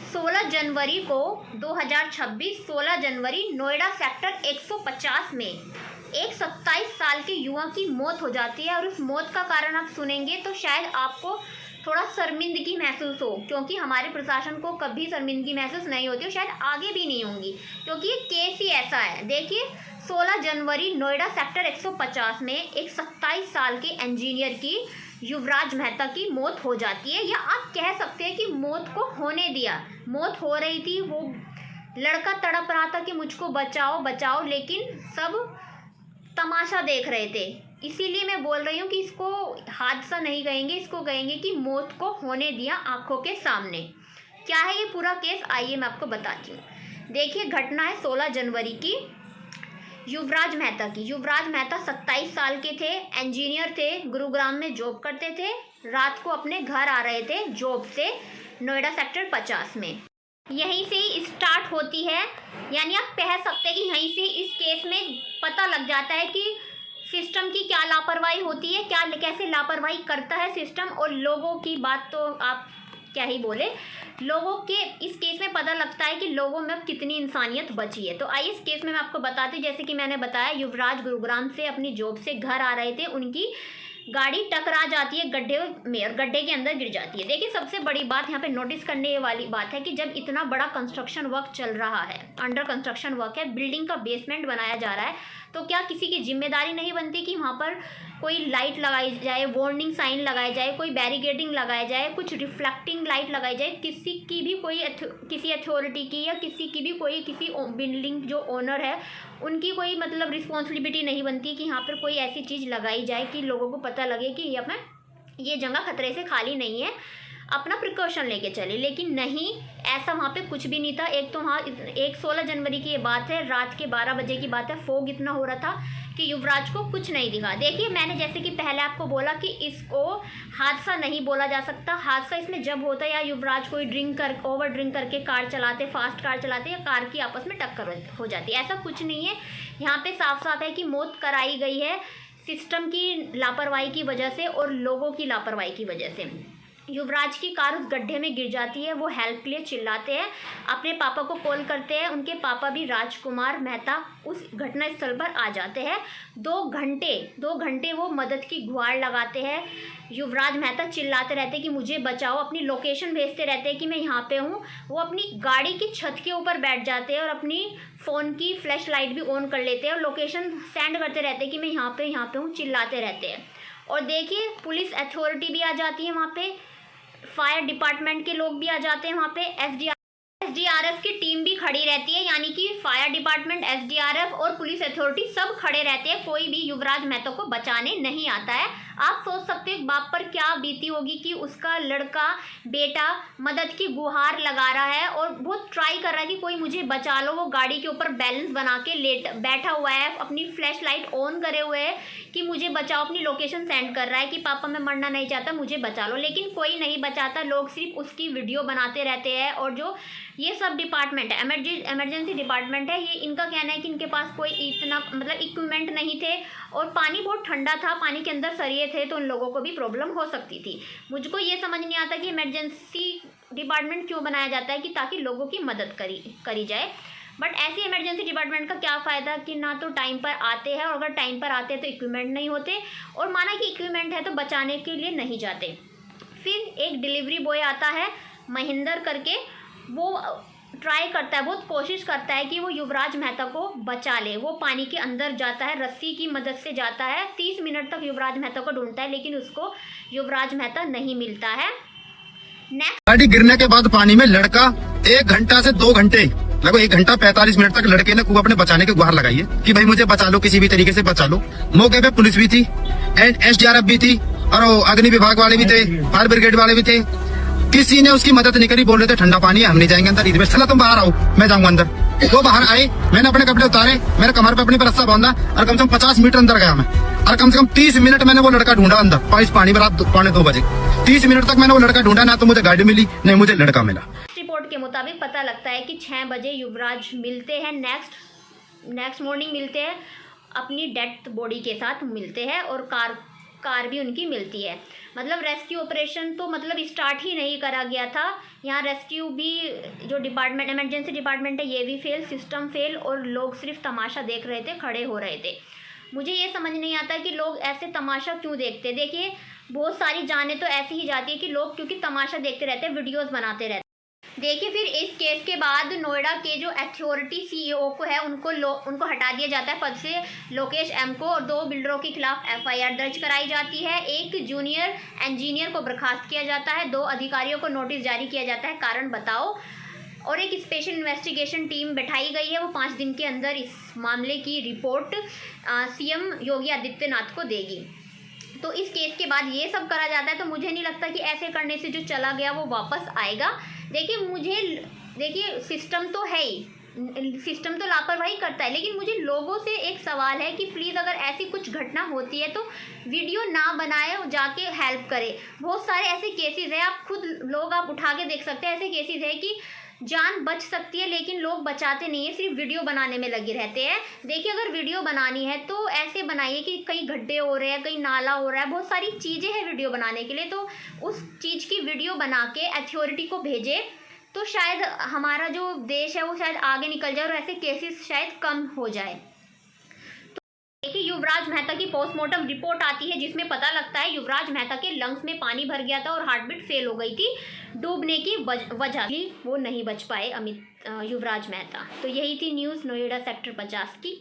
16 जनवरी को 2026 16 जनवरी नोएडा सेक्टर 150 में एक 27 साल के युवक की मौत हो जाती है। और उस मौत का कारण आप सुनेंगे तो शायद आपको थोड़ा शर्मिंदगी महसूस हो, क्योंकि हमारे प्रशासन को कभी शर्मिंदगी महसूस नहीं होती और शायद आगे भी नहीं होंगी, क्योंकि ये केस ही ऐसा है। देखिए, 16 जनवरी नोएडा सेक्टर 150 में एक 27 साल के इंजीनियर की युवराज मेहता की मौत हो जाती है, या आप कह सकते हैं कि मौत को होने दिया। मौत हो रही थी, वो लड़का तड़प रहा था कि मुझको बचाओ बचाओ, लेकिन सब तमाशा देख रहे थे। इसीलिए मैं बोल रही हूँ कि इसको हादसा नहीं कहेंगे, इसको कहेंगे कि मौत को होने दिया आंखों के सामने। क्या है ये पूरा केस, आइए मैं आपको बताती हूँ। देखिए, घटना है 16 जनवरी की युवराज मेहता की। युवराज मेहता 27 साल के थे, इंजीनियर थे, गुरुग्राम में जॉब करते थे। रात को अपने घर आ रहे थे जॉब से नोएडा सेक्टर 50 में। यहीं से ही स्टार्ट होती है, यानी आप कह सकते हैं कि यहीं से इस केस में पता लग जाता है कि सिस्टम की क्या लापरवाही होती है, क्या कैसे लापरवाही करता है सिस्टम। और लोगों की बात तो आप क्या ही बोले, लोगों के इस केस में पता लगता है कि लोगों में अब कितनी इंसानियत बची है। तो आइए इस केस में मैं आपको बताती हूँ। जैसे कि मैंने बताया, युवराज गुरुग्राम से अपनी जॉब से घर आ रहे थे, उनकी गाड़ी टकरा जाती है गड्ढे में और गड्ढे के अंदर गिर जाती है। देखिए, सबसे बड़ी बात यहाँ पे नोटिस करने वाली बात है कि जब इतना बड़ा कंस्ट्रक्शन वर्क चल रहा है, अंडर कंस्ट्रक्शन वर्क है, बिल्डिंग का बेसमेंट बनाया जा रहा है, तो क्या किसी की जिम्मेदारी नहीं बनती कि वहाँ पर कोई लाइट लगाई जाए, वार्निंग साइन लगाई जाए, कोई बैरिकेडिंग लगाया जाए, कुछ रिफ्लेक्टिंग लाइट लगाई जाए। किसी की भी कोई किसी अथॉरिटी की या किसी की भी कोई किसी बिल्डिंग जो ओनर है उनकी कोई मतलब रिस्पॉन्सिबिलिटी नहीं बनती कि यहाँ पर कोई ऐसी चीज़ लगाई जाए कि लोगों को पता लगे कि ये जगह खतरे से खाली नहीं है, अपना प्रिकॉशन लेके चले। लेकिन नहीं, ऐसा वहाँ पे कुछ भी नहीं था। एक तो वहाँ 16 जनवरी की ये बात है, रात के 12 बजे की बात है, फोग इतना हो रहा था कि युवराज को कुछ नहीं दिखा। देखिए, मैंने जैसे कि पहले आपको बोला कि इसको हादसा नहीं बोला जा सकता। हादसा इसमें जब होता है या युवराज कोई ओवर ड्रिंक करके कार चलाते, फास्ट कार चलाते, या कार की आपस में टक्कर हो जाती है। ऐसा कुछ नहीं है, यहाँ पे साफ साफ है कि मौत कराई गई है सिस्टम की लापरवाही की वजह से और लोगों की लापरवाही की वजह से। युवराज की कार उस गड्ढे में गिर जाती है, वो हेल्प के लिए चिल्लाते हैं, अपने पापा को कॉल करते हैं। उनके पापा भी राजकुमार मेहता उस घटना स्थल पर आ जाते हैं। 2 घंटे वो मदद की गुहार लगाते हैं। युवराज मेहता चिल्लाते रहते हैं कि मुझे बचाओ, अपनी लोकेशन भेजते रहते हैं कि मैं यहाँ पे हूँ। वो अपनी गाड़ी की छत के ऊपर बैठ जाते हैं और अपनी फ़ोन की फ्लैश लाइट भी ऑन कर लेते हैं और लोकेशन सेंड करते रहते हैं कि मैं यहाँ पे हूँ, चिल्लाते रहते हैं। और देखिए, पुलिस अथॉरिटी भी आ जाती है वहाँ पे, फायर डिपार्टमेंट के लोग भी आ जाते हैं वहाँ पे, एसडीआरएफ की टीम भी खड़ी रहती है, यानी कि फायर डिपार्टमेंट, एसडीआरएफ और पुलिस अथॉरिटी सब खड़े रहते हैं। कोई भी युवराज मेहता को बचाने नहीं आता है। आप सोच सकते हैं बाप पर क्या बीती होगी कि उसका लड़का बेटा मदद की गुहार लगा रहा है और बहुत ट्राई कर रहा है कि कोई मुझे बचा लो। वो गाड़ी के ऊपर बैलेंस बना के बैठा हुआ है, अपनी फ्लैश लाइट ऑन करे हुए है कि मुझे बचाओ, अपनी लोकेशन सेंड कर रहा है कि पापा मैं मरना नहीं चाहता, मुझे बचा लो। लेकिन कोई नहीं बचाता, लोग सिर्फ उसकी वीडियो बनाते रहते हैं। और जो ये सब डिपार्टमेंट है, एमरजेंसी डिपार्टमेंट है, ये इनका कहना है कि इनके पास कोई इतना मतलब इक्विपमेंट नहीं थे और पानी बहुत ठंडा था, पानी के अंदर सरिये थे, तो उन लोगों को भी प्रॉब्लम हो सकती थी। मुझको ये समझ नहीं आता कि इमरजेंसी डिपार्टमेंट क्यों बनाया जाता है कि ताकि लोगों की मदद करी जाए। बट ऐसे इमरजेंसी डिपार्टमेंट का क्या फ़ायदा कि ना तो टाइम पर आते हैं, और अगर टाइम पर आते हैं तो इक्विपमेंट नहीं होते, और माना कि इक्विपमेंट है तो बचाने के लिए नहीं जाते। फिर एक डिलीवरी बॉय आता है महेंद्र करके, वो ट्राई करता है, बहुत कोशिश करता है कि वो युवराज मेहता को बचा ले। वो पानी के अंदर जाता है, रस्सी की मदद से जाता है, 30 मिनट तक युवराज मेहता को ढूंढता है, लेकिन उसको युवराज मेहता नहीं मिलता है। गाड़ी गिरने के बाद पानी में लड़का 1 घंटा से 2 घंटे, लगभग 1 घंटा 45 मिनट तक लड़के ने खूब अपने बचाने की गुहार लगाई है कि भाई मुझे बचा लो, किसी भी तरीके से बचा लो। मौके पे पुलिस भी थी, एसडीआरएफ भी थी, और अग्नि विभाग वाले भी थे, फायर ब्रिगेड वाले भी थे। किसी ने उसकी मदद नहीं करी। बोल रहे थे ठंडा पानी है, हम नहीं जाएंगे अंदर, चला तुम बाहर आओ, मैं जाऊंगा अंदर। वो बाहर आए, मैंने अपने कपड़े उतारे, मेरे कमर पे अपनी रस्सा बांधा और कम से कम 50 मीटर अंदर गया मैं, और कम से कम 30 मिनट मैंने वो लड़का ढूंढा अंदर, पानी में रात 2:45 बजे। 30 मिनट तक मैंने वो लड़का ढूंढा, ना तो मुझे गाड़ी मिली नहीं मुझे लड़का मिला। रिपोर्ट के मुताबिक पता लगता है कि 6 बजे युवराज मिलते हैं, नेक्स्ट मॉर्निंग मिलते हैं, अपनी डेड बॉडी के साथ मिलते हैं, और कार भी उनकी मिलती है। मतलब रेस्क्यू ऑपरेशन तो मतलब स्टार्ट ही नहीं करा गया था। यहाँ रेस्क्यू भी जो डिपार्टमेंट, इमरजेंसी डिपार्टमेंट है, ये भी फेल, सिस्टम फेल, और लोग सिर्फ तमाशा देख रहे थे, खड़े हो रहे थे। मुझे ये समझ नहीं आता कि लोग ऐसे तमाशा क्यों देखते। देखिए बहुत सारी जानें तो ऐसी ही जाती है कि लोग क्योंकि तमाशा देखते रहते हैं, वीडियोज़ बनाते रहते हैं। देखिए फिर इस केस के बाद नोएडा के जो अथॉरिटी CEO को है उनको हटा दिया जाता है पद से, लोकेश एम को, और 2 बिल्डरों के खिलाफ FIR दर्ज कराई जाती है। 1 जूनियर इंजीनियर को बर्खास्त किया जाता है। 2 अधिकारियों को नोटिस जारी किया जाता है, कारण बताओ। और एक स्पेशल इन्वेस्टिगेशन टीम बैठाई गई है, वो 5 दिन के अंदर इस मामले की रिपोर्ट CM योगी आदित्यनाथ को देगी। तो इस केस के बाद ये सब करा जाता है, तो मुझे नहीं लगता कि ऐसे करने से जो चला गया वो वापस आएगा। देखिए सिस्टम तो है ही, सिस्टम तो लापरवाही करता है, लेकिन मुझे लोगों से एक सवाल है कि प्लीज़ अगर ऐसी कुछ घटना होती है तो वीडियो ना बनाए, जाके हेल्प करें। बहुत सारे ऐसे केसेस हैं, आप खुद लोग आप उठा के देख सकते हैं, ऐसे केसेस है कि जान बच सकती है लेकिन लोग बचाते नहीं है, सिर्फ वीडियो बनाने में लगे रहते हैं। देखिए अगर वीडियो बनानी है तो ऐसे बनाइए कि कहीं गड्ढे हो रहे हैं, कहीं नाला हो रहा है, बहुत सारी चीज़ें हैं वीडियो बनाने के लिए, तो उस चीज़ की वीडियो बना के अथॉरिटी को भेजे तो शायद हमारा जो देश है वो शायद आगे निकल जाए और ऐसे केसेस शायद कम हो जाए। तो देखिए युवराज मेहता की पोस्टमार्टम रिपोर्ट आती है जिसमें पता लगता है युवराज मेहता के लंग्स में पानी भर गया था और हार्ट बीट फेल हो गई थी। डूबने की वजह वो नहीं बच पाए युवराज मेहता। तो यही थी न्यूज़ नोएडा सेक्टर 50 की।